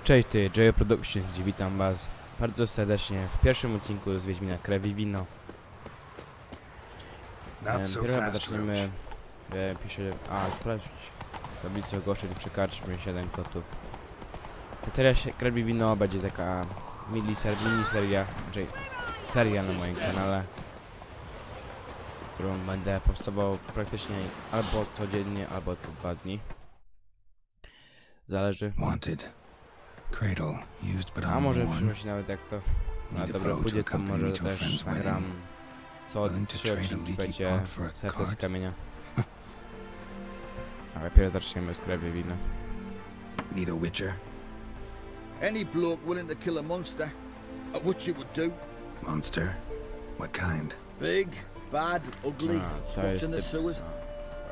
Cześć, ty, Joy Productions, witam was bardzo serdecznie w pierwszym odcinku z Wiedzmina Krew I WIno. Pierwsze zaczniemy sprawdzić tablicę ogłoszeń przy karczmie 7 kotów. Seria Krew I WIno będzie taka miniseria, seria na moim kanale, którą będę postował praktycznie albo codziennie, albo co 2 dni. Zależy. A może przynosi nawet jak to na dobro pójdzie, to może też nagram co 3 odcinki będzie serce z kamienia. Ale najpierw zaczniemy z Krew I WIno. Need a witcher? Any bloke willing to kill a monster, a witcher would do. Monster? What kind? Big, bad, ugly, to in the jest sewers.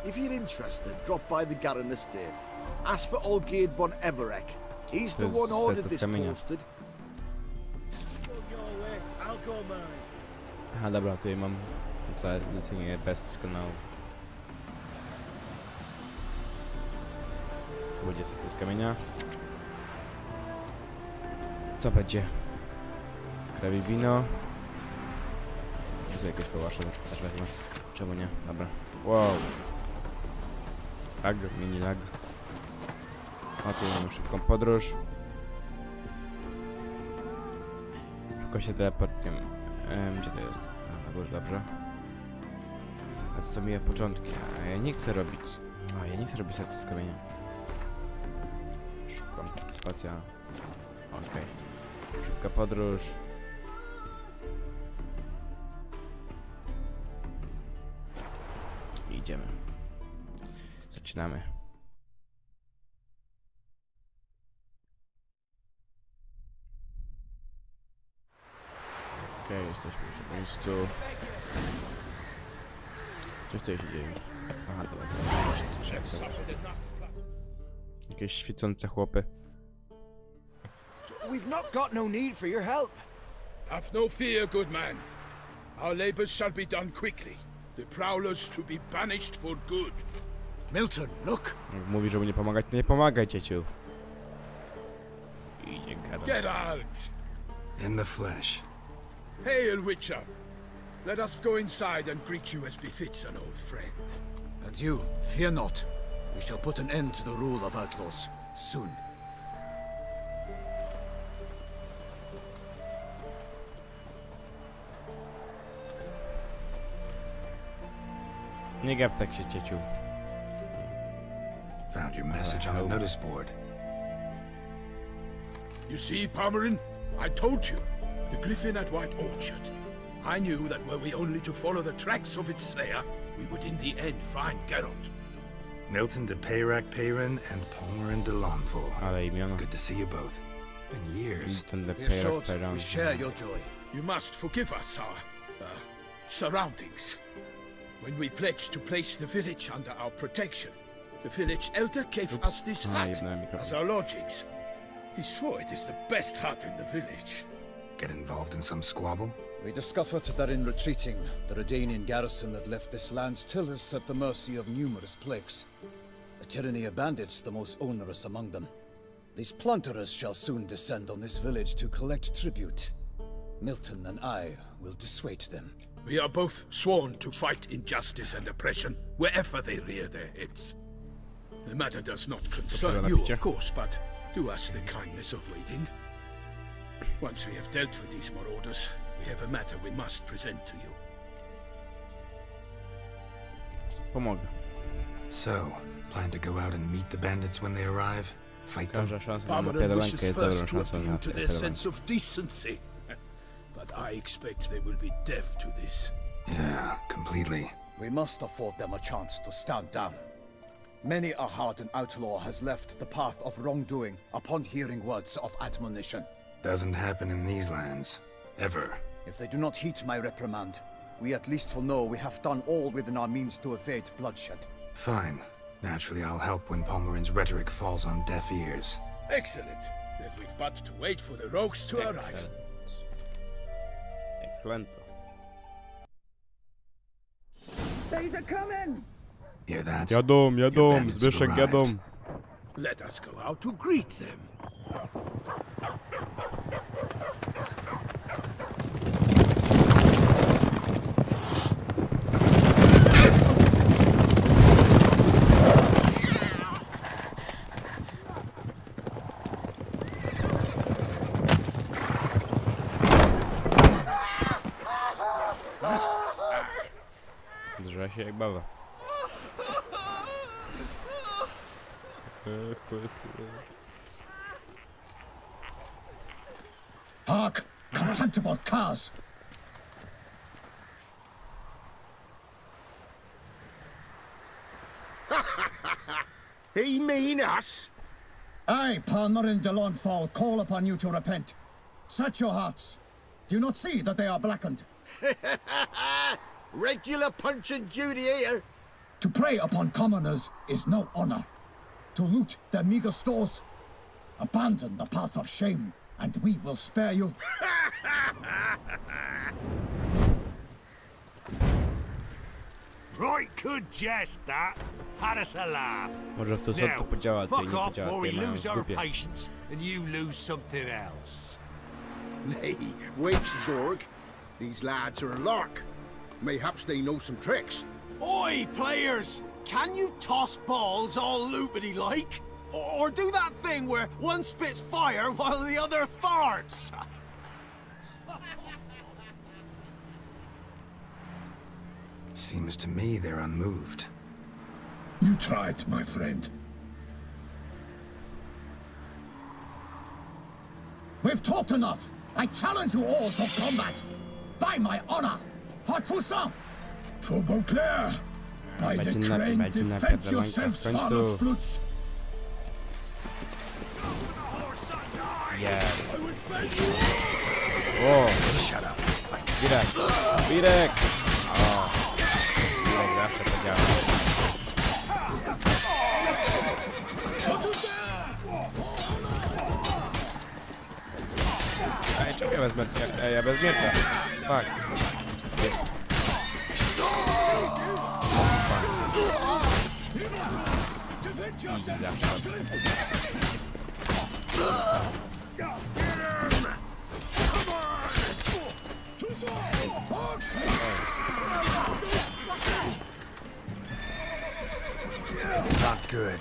If you're interested, drop by the Garren estate. Ask for Olgierd von Everek. He's the one ordered this posted. Aha, dobra, tutaj mam zalecenie best z kanału. Będzie serce z kamienia. Co będzie? Krew I WIno. Tu jakieś połasze też wezmę. Czemu nie? Dobra. Wow. Lag, mini lag. O, tu mamy szybką podróż. Szybko się teleportujemy. Gdzie to jest? Na górze, dobrze. A co mi początki? A ja nie chcę robić. A ja nie chcę robić serca z kamienia. Szybko. Spacja. Okej. Szybka podróż. I idziemy. Zaczynamy. Okej, jesteśmy w miejscu. Co tutaj się dzieje? Aha, dobra, jakieś świecące chłopy. We've not got no need for your help. Have no fear, good man. Our labors shall be done quickly. The prowlers to be banished for good. Milton, look. Jak mówi, żeby nie pomagać, to nie pomagaj, cieciu. Idzie gadać. Get out! In the flesh. Hail, Witcher. Let us go inside and greet you as befits an old friend. And you, fear not. We shall put an end to the rule of outlaws soon. Nie gap tak się, cieciu. Found your message on a notice board. You see, Palmerin? I told you. The griffin at White Orchard. I knew that were we only to follow the tracks of its slayer, we would in the end find Geralt. Milton de Peyrin and Palmerin de Lonfort. Ale imiona. Good to see you both. Been years. Be short, we share your joy. You must forgive us our surroundings. When we pledged to place the village under our protection, the village elder gave us this hut as our lodgings. He swore it is the best hut in the village. Get involved in some squabble? We discovered that in retreating, the Redanian garrison that left this land still is at the mercy of numerous plagues. A tyranny of bandits the most onerous among them. These plunderers shall soon descend on this village to collect tribute. Milton and I will dissuade them. We are both sworn to fight injustice and oppression wherever they rear their heads. The matter does not concern you, of course, but do us the kindness of waiting. Once we have dealt with these marauders, we have a matter we must present to you. Pomogę. So, plan to go out and meet the bandits when they arrive? Fight them? Każda szansa na Palmerin napierdalankę wishes jest dobrą first to szansą appeal na to their napierdalankę. sense of decency. But I expect they will be deaf to this. Yeah, completely. We must afford them a chance to stand down. Many a hardened outlaw has left the path of wrongdoing upon hearing words of admonition. Doesn't happen in these lands. Ever. If they do not heed my reprimand, we at least will know we have done all within our means to evade bloodshed. Fine. Naturally, I'll help when Palmerin's rhetoric falls on deaf ears. Excellent. Then we've but to wait for the rogues to arrive. Excelento. They're coming! Hear that? Jadą, Your jadą, bandits have Zbyszek, jadą. arrived. Let us go out to greet them. Drze się jak bawa. Hark! Contemptible curs! He mean us? I, Parnerin de Lawnfall, call upon you to repent. Search your hearts. Do you not see that they are blackened? Regular punch and duty here. To prey upon commoners is no honor. To loot their meager stores, abandon the path of shame, and we will spare you. Right good jest that. Had us a laugh. Może w to co to podziała, ty fuck nie off podziała, or we ty mają lose w our dupie. patience and you lose something else. Nay, wait, Zorg. These lads are a lark. Mayhaps they know some tricks. Oi, players! Can you toss balls all loopity like? Or do that thing where one spits fire while the other farts? Seems to me they're unmoved. You tried, my friend. We've talked enough. I challenge you all to combat. By my honor. For Toussaint. For Beauclair. By the crane, defend yourselves, harlots brutes. Yeah. O! Shut up. Wirek! Wirek! O! Wirek zawsze to działa. Ej, czemu ja bez miecza? Ej, ja bez miecza. Fuck. Easy zawsze. Not good.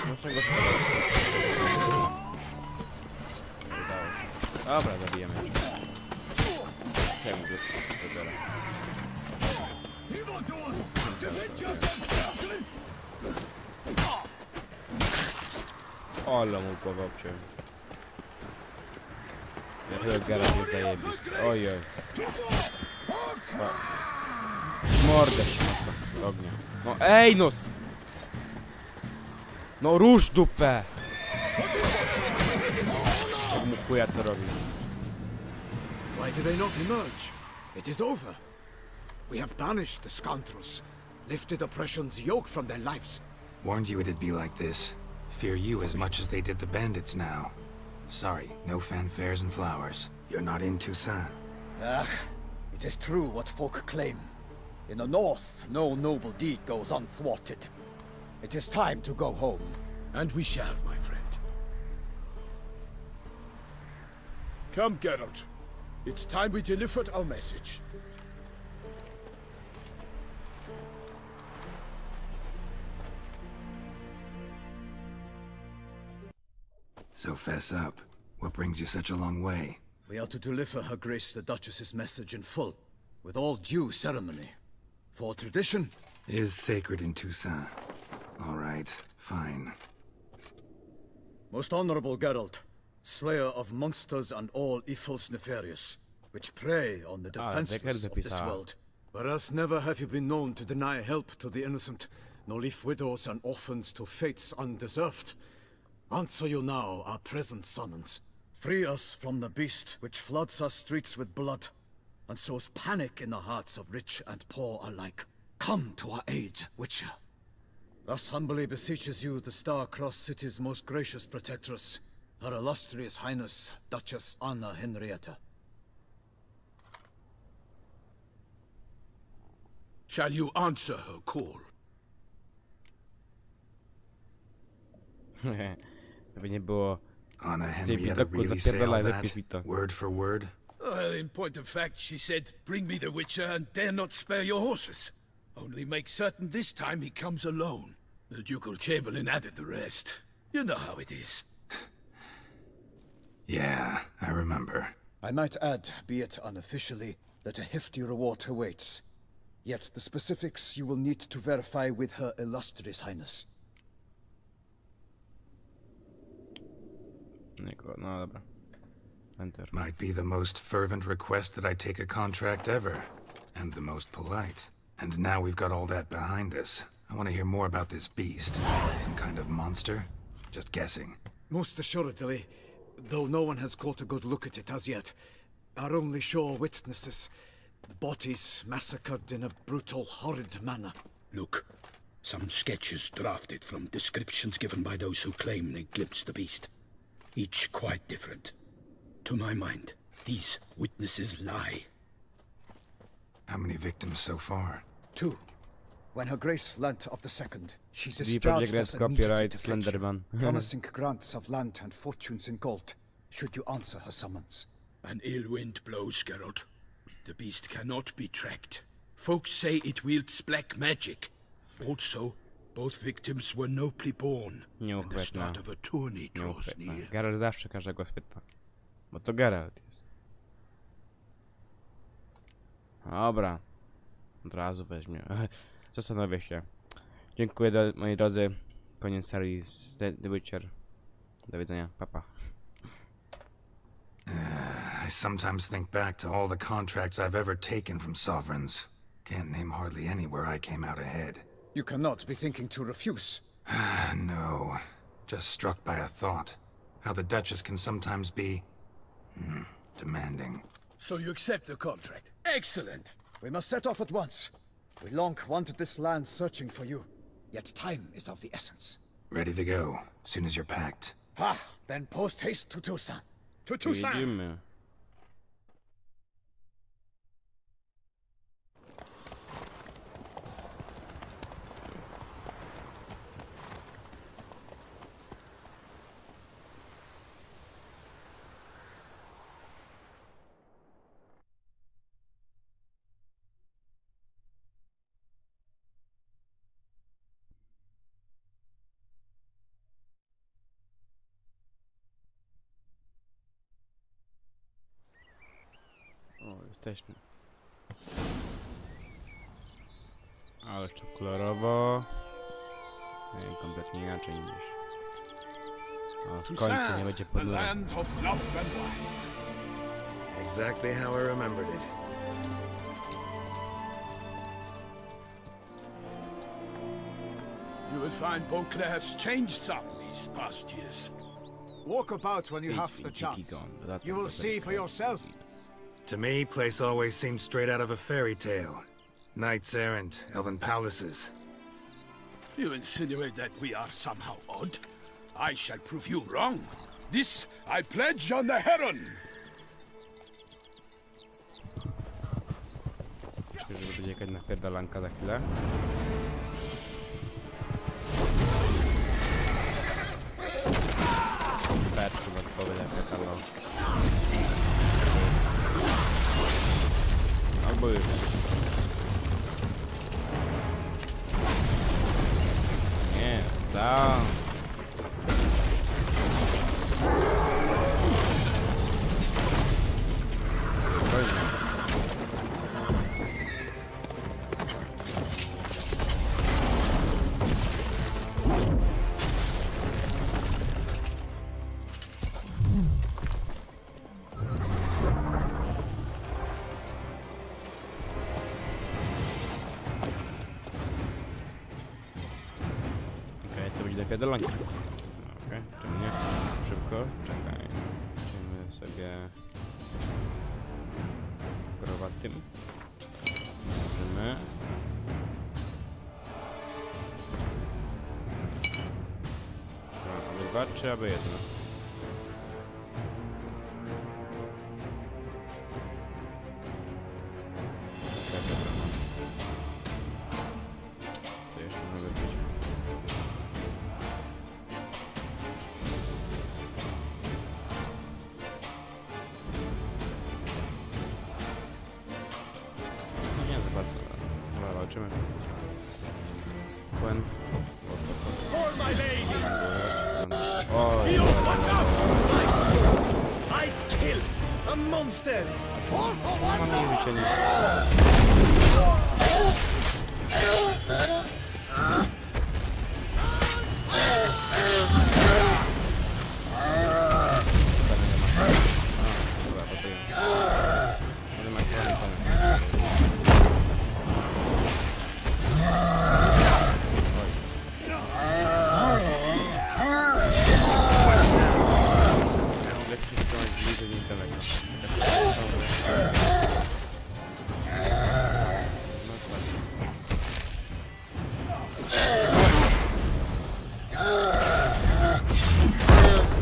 Dlaczego to? Dobra, zabijemy. Czemu go wybiera? Ole mu głowę obciąłem. Dlaczego garaż jest zajebisty? Ojoj. Mordę szmatko z ognia. No ej no! No rusz dupę! Jak mu chuja co robi. Why do they not emerge? It is over. We have banished the scoundrels, lifted oppression's yoke from their lives. Warned you it'd be like this. Fear you as much as they did the bandits now. Sorry, no fanfares and flowers. You're not in Toussaint. Ah, it is true what folk claim. In the north, no noble deed goes unthwarted. It is time to go home. And we shall, my friend. Come, Geralt. It's time we delivered our message. So fess up. What brings you such a long way? We are to deliver Her Grace the Duchess's message in full, with all due ceremony. For tradition, Is sacred in Toussaint. All right, fine. most honorable Geralt, slayer of monsters and all evils nefarious, which prey on the defenseless of this world. Whereas never have you been known to deny help to the innocent, nor leave widows and orphans to fates undeserved. Answer you now our present summons. Free us from the beast which floods our streets with blood, and sows panic in the hearts of rich and poor alike. Come to our aid, Witcher. Thus humbly beseeches you the Star-Crossed City's most gracious protectress, Her Illustrious Highness, Duchess Anna Henrietta. Shall you answer her call? Żeby nie było... Anna Ty, Henrietta biedaku, really say all zapierdalaj, that? wypisz mi to. Word for word? Well, in point of fact, she said, bring me the Witcher and dare not spare your horses. Only make certain this time he comes alone. The Ducal Chamberlain added the rest. You know how it is. Yeah, I remember. I might add, be it unofficially, that a hefty reward awaits. Yet the specifics you will need to verify with Her Illustrious Highness. No dobra. Enter. Might be the most fervent request that I take a contract ever. And the most polite. And now we've got all that behind us. I want to hear more about this beast. Some kind of monster? Just guessing. Most assuredly, though no one has caught a good look at it as yet. Our only sure witnesses. Bodies massacred in a brutal, horrid manner. Look, some sketches drafted from descriptions given by those who claim they glimpsed the beast. Each quite different. To my mind, these witnesses lie. How many victims so far? 2. When Her Grace learnt of the second, she Czyli discharged będzie us grać immediately copyright to fetch you, Slenderman. promising grants of land and fortunes in gold, should you answer her summons. An ill wind blows, Geralt. The beast cannot be tracked. Folks say it wields black magic. Also, both victims were nobly born, and the start of a tourney draws near. Geralt zawsze każdego chwyta. Bo to Geralt jest. Dobra. Od razu weźmie. Zastanowię się. Dziękuję, moi drodzy. Koniec serii z The Witcher. Do widzenia. Pa. I sometimes think back to all the contracts I've ever taken from sovereigns. Can't name hardly any where I came out ahead. You cannot be thinking to refuse. No. Just struck by a thought. How the Duchess can sometimes be... demanding. So you accept the contract? Excellent! We must set off at once. We long wanted this land searching for you. Yet time is of the essence. Ready to go, soon as you're packed. Ha! Then post haste to Toussaint. To Toussaint! Jedziemy. O, jesteśmy. Ale jeszcze kolorowo. Nie, kompletnie inaczej niż. O, w końcu nie będzie the podróży. land of love and wine. Exactly how I remembered it. You will find Beauclair's changed some these past years. Walk about when you have the chance. You will see for yourself. To me, place always seemed straight out of a fairy tale. Knights errant, elven palaces. You insinuate that we are somehow odd? I shall prove you wrong. This I pledge on the Heron. Myślę, że będzie jakaś napierdalanka za chwilę. Perszy dodatkowy napierdalał. Albo już. Nie, stał. Napierdalanki. Okej, czemu nie? Szybko, czekaj. Idziemy sobie growatym. Możemy. Aby dwa, czy aby jedno? Okej, dobra. Zobaczymy. Płyn. For my lady! Oj, Watch out! I swore I'd kill a monster! All for one! mam życie nie. Dobra, to jest. Ale maksymalnie lepiej się wykonać bliżej niż daleko. No ładnie.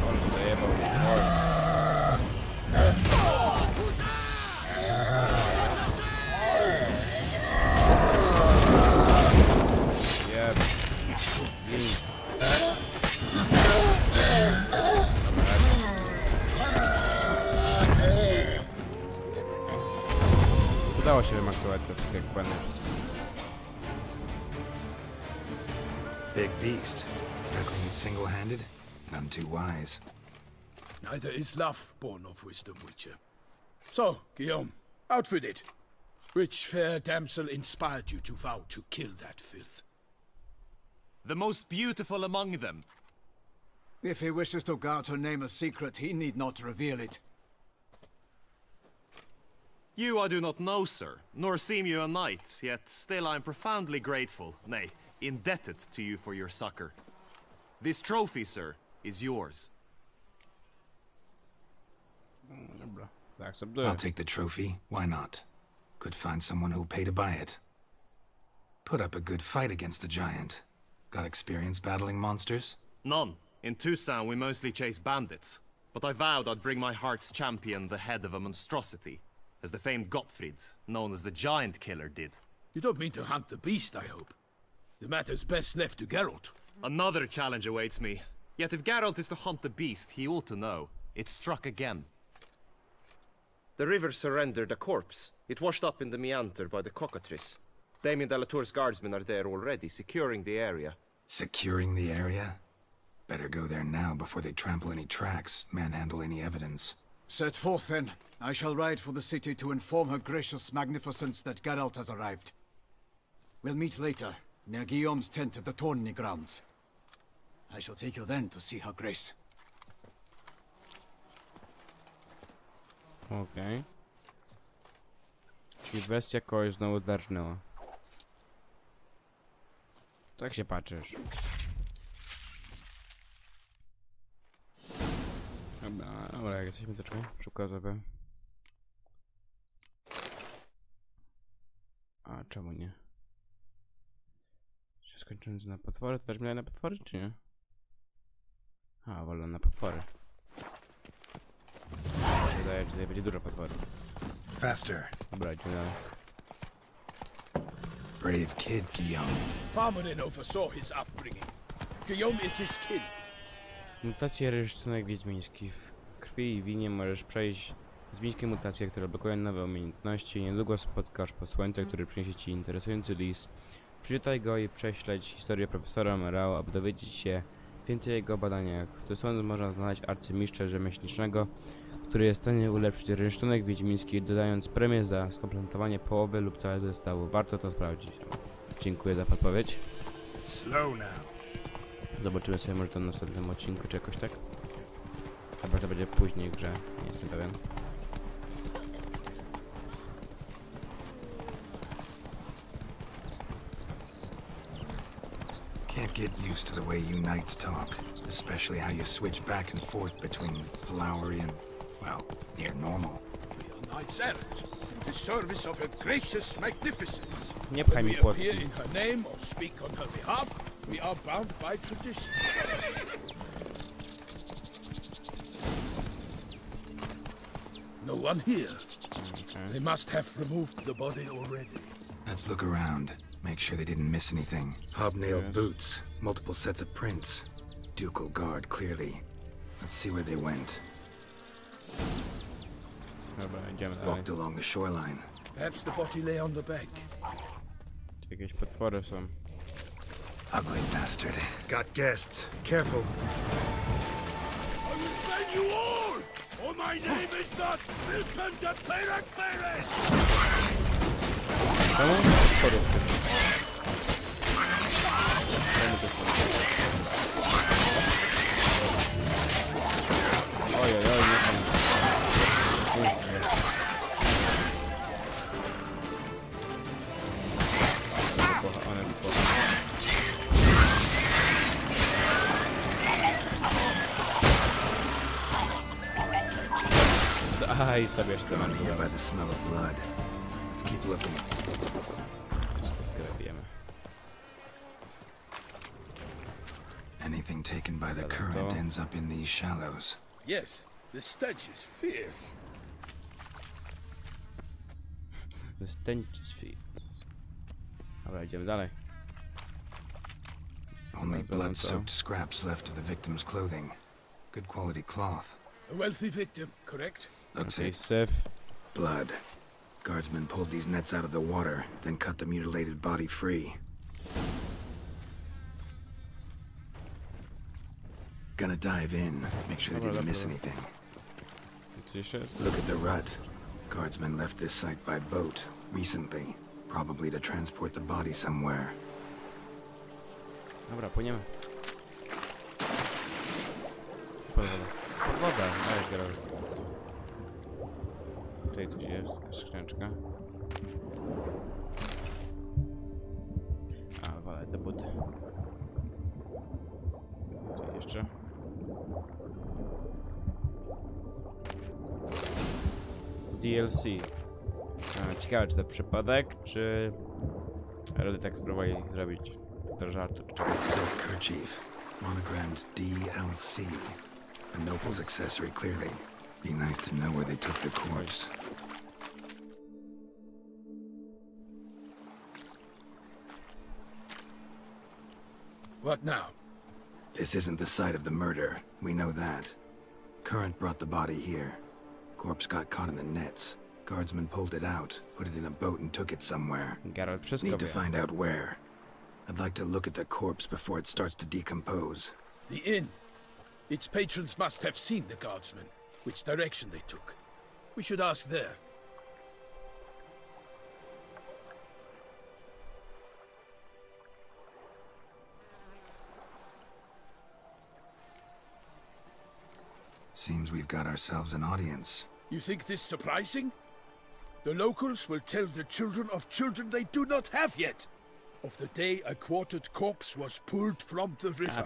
Ol, zajebał. Ol. Jeb. Gin. Udało się wymaksować te wszystkie kłędy wszystko. Big beast. Tackling it single-handed? None too wise. Neither is love born of wisdom, Witcher. So, Guillaume, out with it. Which fair damsel inspired you to vow to kill that filth? The most beautiful among them. If he wishes to guard her name a secret, he need not reveal it. You I do not know, sir, nor seem you a knight, yet still I am profoundly grateful, nay, indebted to you for your succor. This trophy, sir, is yours. Dobra, I'll zaakceptuję. take the trophy. Why not? Could find someone who'll pay to buy it. Put up a good fight against the giant. Got experience battling monsters? None. In Tucson we mostly chase bandits, but I vowed I'd bring my heart's champion the head of a monstrosity, as the famed Gottfried, known as the Giant Killer, did. You don't mean to hunt the beast, I hope. The matter's best left to Geralt. Another challenge awaits me. Yet if Geralt is to hunt the beast, he ought to know. It struck again. The river surrendered a corpse. It washed up in the meander by the cockatrice. Damien de la Tour's guardsmen are there already, securing the area. Securing the area? Better go there now before they trample any tracks, manhandle any evidence. Set forth, then. I shall ride for the city to inform her gracious magnificence that Geralt has arrived. We'll meet later, near Guillaume's tent at the tourney grounds. I shall take you then to see her grace. Okej. Czyli bestia kogoś znowu zdarznęła. Tak się patrzysz. Dobra, jak jesteśmy to czekaj. Szybko sobie. A czemu nie? Czy skończymy na potwory? To też miałem na potwory, czy nie? A, wolę na potwory. Mi się wydaje, że tutaj będzie dużo potworów. Faster. Dobra, idziemy dalej. Brave kid, Guillaume. Parmanin oversaw his upbringing. Guillaume is his kin. Mutacje rysunek wiedźmiński. W krwi i winie możesz przejść wiedźmińskie mutacje, które blokują nowe umiejętności. Niedługo spotkasz posłańca, który przyniesie ci interesujący list. Przeczytaj go i prześledź historię profesora Merao, aby dowiedzieć się więcej o jego badaniach. W tym sądzie można znaleźć arcymistrza rzemieślniczego, który jest w stanie ulepszyć rynsztunek wiedźmiński, dodając premię za skompletowanie połowy lub całego zestawu. Warto to sprawdzić. Dziękuję za podpowiedź. Slow now. Zobaczymy sobie może to na następnym odcinku, czy jakoś tak. Chyba to będzie później w grze, nie jestem pewien. Can't get used to the way you knights talk, especially how you switch back and forth between flowery and, well, near normal. We are knights errant, in the service of her gracious magnificence. Nie pchaj When mi we płotki. appear in her name or speak on her behalf, we are bound by tradition. No one here. They must have removed the body already. Let's look around. Make sure they didn't miss anything. Hobnailed boots, multiple sets of prints. Ducal guard, clearly. Let's see where they went. Dobra, idziemy dalej. Walked along the shoreline. Perhaps the body lay on the bank. Jakieś potwory są. Ugly bastard. Got guests. Careful. I will bend you all, or my name is not Witam the Pierwszym. Czemu? Potworów. Ojej, nie tam. One wypłachają. Aj, sobie jeszcze Gone tam here by the smell of blood. Let's keep looking. grabujemy. Anything taken by the current ends up in these shallows. Yes, the stench is fierce. The stench is fierce. Dobra, idziemy dalej. Only blood-soaked scraps left of the victim's clothing. Good quality cloth. A wealthy victim, correct? Looks Okay, it. syf. Blood. Guardsmen pulled these nets out of the water, then cut the mutilated body free. Gonna dive in, make sure they didn't miss anything. Tu jeszcze jest? Look at the rut. Guardsmen left this site by boat recently, probably to transport the body somewhere. Dobra, płyniemy. Pod wodę. Pod wodę. Dajesz, Geralt. Tutaj tu jest skrzyneczka. A, walę te buty. Co jeszcze? DLC. Ciekawe, czy to przypadek, czy Rody tak spróbowali zrobić. To żartu, czy czegoś. Silk kerchief, monogrammed DLC. A noble's accessory, clearly. Be nice to know where they took the corpse. What now? This isn't the site of the murder. We know that. Current brought the body here. Corpse got caught in the nets. Guardsmen pulled it out, put it in a boat and took it somewhere. Geralt wszystko Need to wie. find out where. I'd like to look at the corpse before it starts to decompose. The inn. Its patrons must have seen the guardsmen, which direction they took. We should ask there. Seems we've got ourselves an audience. You think this surprising? The locals will tell the children of children they do not have yet. Of the day a quartered corpse was pulled from the A, river.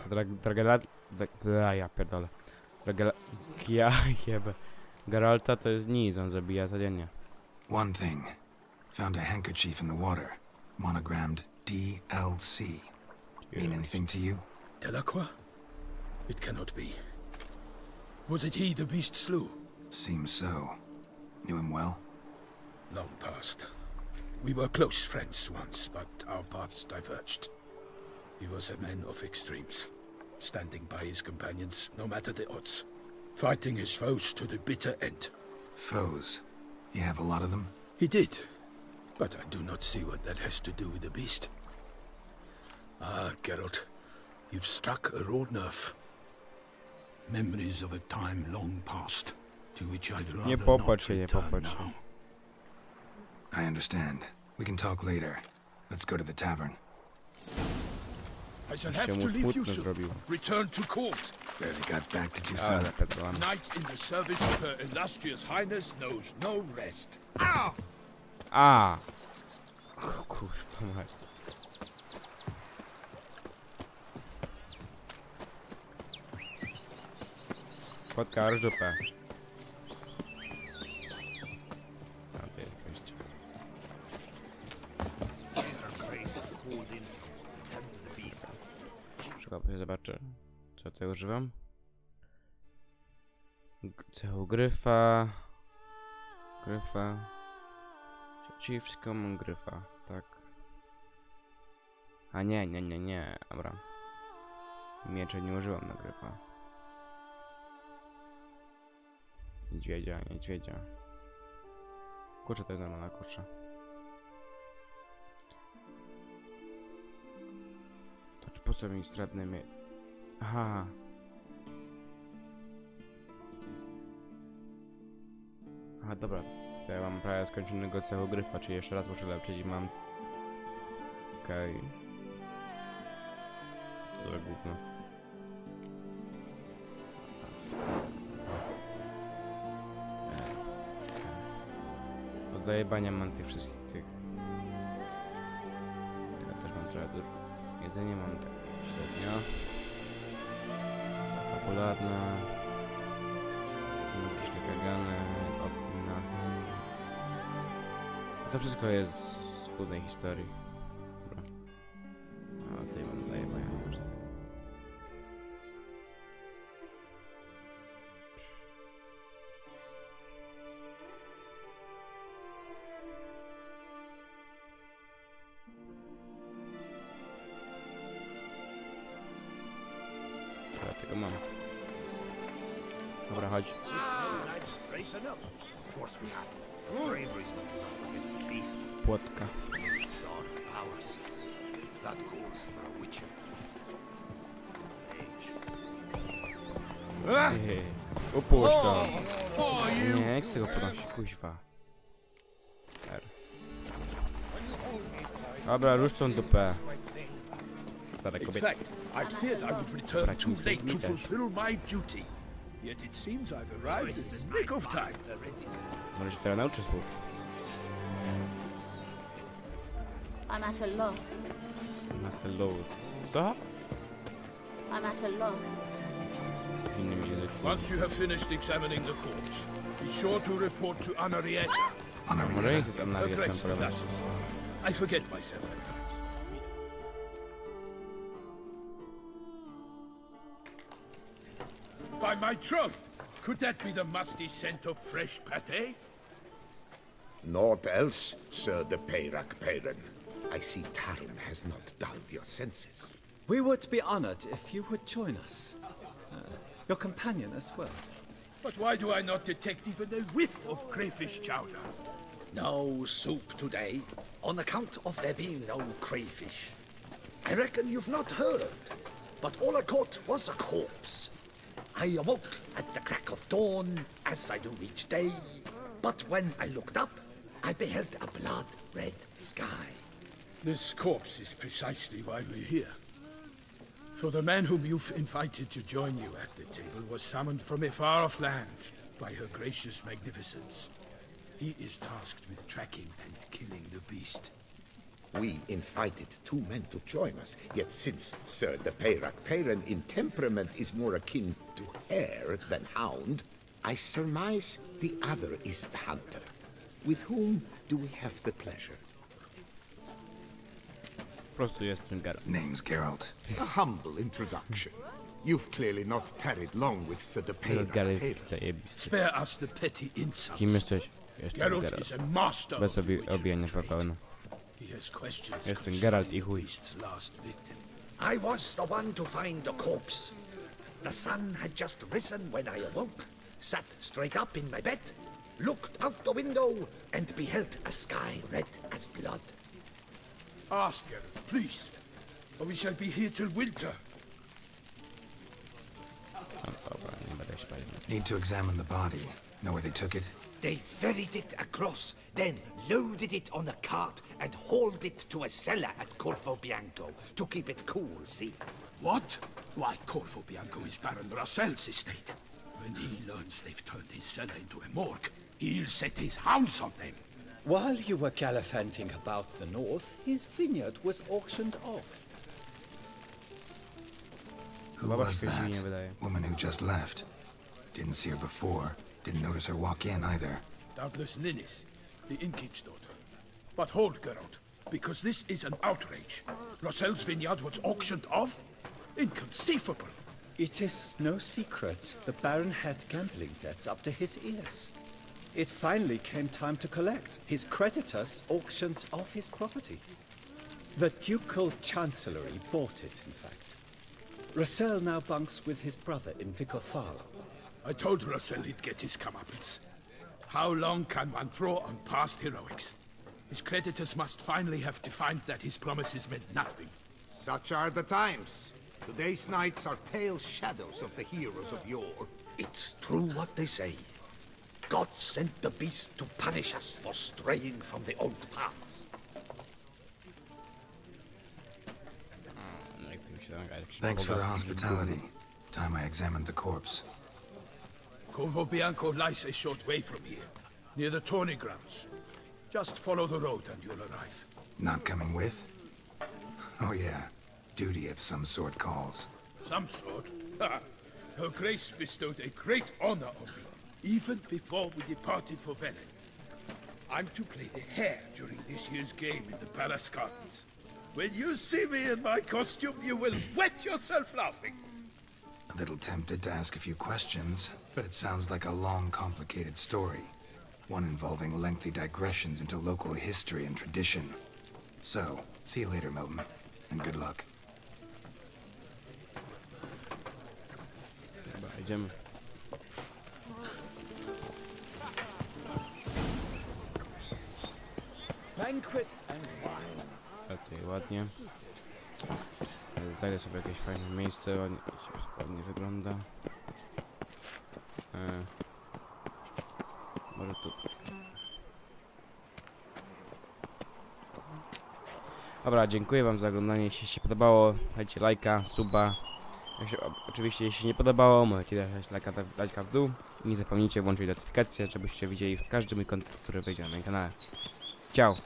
to ja pierdolę. Ja jebę. Geralta to jest nic, on zabija codziennie. One thing. Found a handkerchief in the water. Monogrammed DLC. Mean anything to you? Delacroix? It cannot be. Was it he the beast slew? Seems so. Knew him well? Long past. We were close friends once, but our paths diverged. He was a man of extremes, standing by his companions no matter the odds, fighting his foes to the bitter end. Foes. You have a lot of them? He did, but I do not see what that has to do with the beast. Ah, Geralt, you've struck a raw nerve. Memories of a time long past, to which I'd rather Nie not popatrz się, nie return popatrz się. now. I understand. We can talk later. Let's go to the tavern. I shall Się have mu to leave you smutno soon. zrobił. Return to court. Barely got back to Tucson. Ale pierdolę. Knight in the service of her illustrious highness knows no rest. Ah! A! O, kurwa mać. Kotka aż dupę. A, to jest wejście. Czekaj, zobaczę, co tutaj używam. Cechu gryfa. Gryfa. Przeciwko mam gryfa, tak. A nie, dobra. Miecze nie użyłam na gryfa. Niedźwiedzia. Kurczę, to jest normalna kurczę. Po co mi stratne mnie? Aha. Aha, dobra. Ja mam prawie skończonego całego gryfa, czyli jeszcze raz muszę lepszyć i mam... Okej. Co za gówno. Od zajebania mam tych wszystkich tych. Ja też mam trochę dużo. Jedzenie mam tak średnio. Popularna. Jakieś nakagane, opina. To wszystko jest z głównej historii. Dobra. A tutaj mam zajebania. Tego mam. Dobra, chodź. Płotka. Upuść to. Nie, jak z tego podnosi, kuźwa. Dobra, rusz tą dupę. Stare In kobiety. fact, I feared I would return too late to fulfill my duty. Yet it seems I've arrived in the nick of time. Może się teraz nauczy słów. I'm at a loss. Na ten load. Co? I'm at a loss. W innym języku. Once you have finished examining the corpse, be sure to report to Anarietta, Może nie jest her analiza graceful temporalna. duchess. I forget myself at times. By my troth, could that be the musty scent of fresh pâté? Naught else, Sir de Peyrac-Peyran. I see time has not dulled your senses. We would be honored if you would join us. Your companion as well. But why do I not detect even a whiff of crayfish chowder? No soup today, on account of there being no crayfish. I reckon you've not heard, but all I caught was a corpse. I awoke at the crack of dawn, as I do each day, but when I looked up, I beheld a blood-red sky. This corpse is precisely why we're here. For the man whom you've invited to join you at the table was summoned from a far-off land by her gracious magnificence. He is tasked with tracking and killing the beast. We invited two men to join us, yet since Sir de Peyrac-Peyran in temperament is more akin to hare than hound, I surmise the other is the hunter. With whom do we have the pleasure? Po prostu jestem Geralt. Name's Geralt. A humble introduction. You've clearly not tarried long with Sir de Geralt Peyrac-Peyran. jest zajebisty. Spare us the petty insults. Kim jesteś? Jestem Geralt is Geralt. a master Bez of the witchery obijania trade. pełno. He has questions Jestem concerning Geralt i the chuj. beast's last victim. I was the one to find the corpse. The sun had just risen when I awoke, sat straight up in my bed, looked out the window, and beheld a sky red as blood. Ask Geralt, please, or we shall be here till winter. No dobra, nie będę śpać. Need to examine the body. Know where they took it? They ferried it across, then loaded it on a cart and hauled it to a cellar at Corvo Bianco to keep it cool, see? What? Why, Corvo Bianco is Baron Russell's estate. When he learns they've turned his cellar into a morgue, he'll set his hounds on them. While you were gallivanting about the north, his vineyard was auctioned off. Who Baba was się that? nie wydaje. Woman who just left. Didn't see her before. Didn't notice her walk in either. Doubtless Ninnis, the innkeep's daughter. But hold, Geralt, because this is an outrage. Russell's vineyard was auctioned off? Inconceivable. It is no secret the Baron had gambling debts up to his ears. It finally came time to collect. His creditors auctioned off his property. The ducal chancellery bought it, in fact. Russell now bunks with his brother in Vicofalo. I told Russell he'd get his comeuppance. How long can one draw on past heroics? His creditors must finally have to find that his promises meant nothing. Such are the times. Today's knights are pale shadows of the heroes of yore. It's true what they say. God sent the beast to punish us for straying from the old paths. Thanks for the hospitality. Time I examined the corpse. Corvo Bianco lies a short way from here, near the tourney grounds. Just follow the road and you'll arrive. Not coming with? Oh yeah, duty of some sort calls. Some sort? Ha! Her Grace bestowed a great honor on me, even before we departed for Velen. I'm to play the hare during this year's game in the Palace Gardens. When you see me in my costume, you will wet yourself laughing. A little tempted to ask a few questions, but it sounds like a long, complicated story. One involving lengthy digressions into local history and tradition. So, see you later, Milton, and good luck. Dobra, idziemy. Banquets and wine. Tutaj ładnie. Znajdę sobie jakieś fajne miejsce, ładnie wygląda. Może tu. Dobra, dziękuję wam za oglądanie. Jeśli się podobało, dajcie lajka, suba. Oczywiście jeśli nie podobało, możecie dać lajka w dół. I nie zapomnijcie włączyć notyfikacje, żebyście widzieli każdy mój kontent, który wejdzie na moim kanale. Ciao!